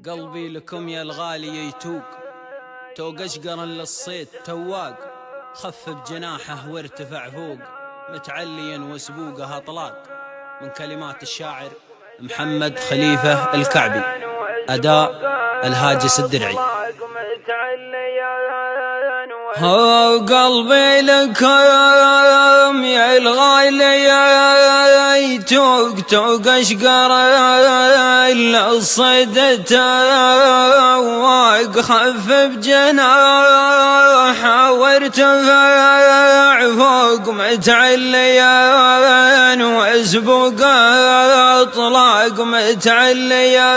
قلبي لكم يا الغالي يتوق، توق اشقر للصيد تواق، خف بجناحه وارتفع فوق، متعليا وسبوقه اطلاق. من كلمات الشاعر محمد خليفة الكعبي، أداء الهاجس الدرعي. هو قلبي لكم يا الغالي يتوق، توق اشقر للصيد تواق، خف بجناحه وارتفع فوق، متعليا وسبوق اطلاق، متعليا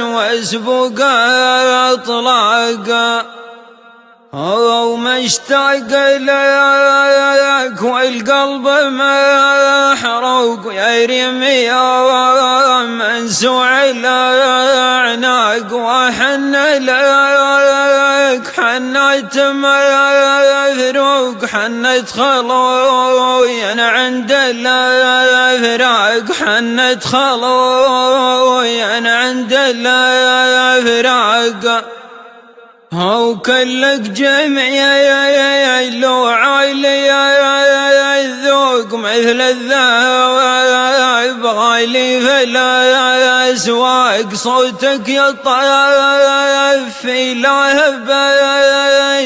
وسبوق اطلاق. ومشتاق لك والقلب محروق، يا ريمي منسوع الأعناق، وحن لك حنت مثروق، حنت خلويا عند الفراق، حنت خلويا عند الفراق. هو كلك جميل وعالي الذوق، مثل الذهب غالي في الأسواق، صوتك يطف في لهب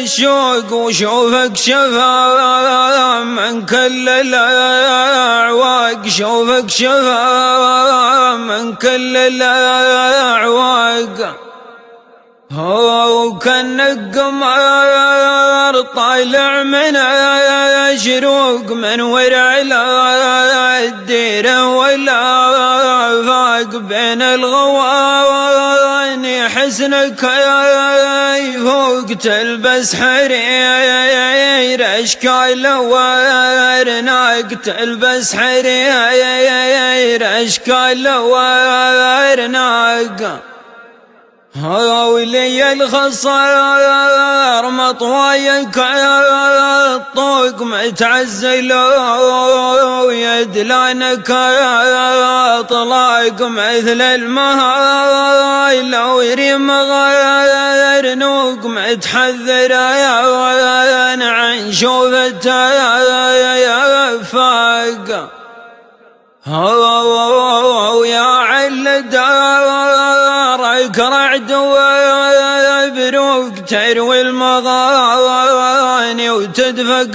الشوق، وشوفك شفا من كل الأعواق، شوفك شفا من كل الأعواق. هو كأنك قمر طالع من شروق، من ورع الديرة والآفاق، بين الغواني حسنك يفوق، تلبس حرير أشكال ورناق، تلبس حرير أشكال ورناق. ولي الخصار مطوايك الطوق، متعزل ويدلانك اطلاق، مثل المهايل ويريم غير نوق، متحذر عن شوفته يفاق. يا عل دارك رعد وبروق، تروي المغاني وتدفق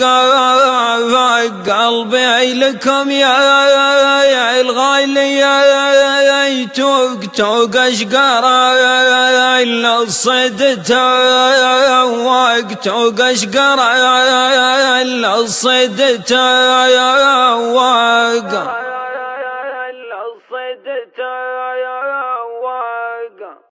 فاق، قلبي لكم يا الغالي يتوق، توق اشقر للصيد تواق، توق اشقر للصيد تواق.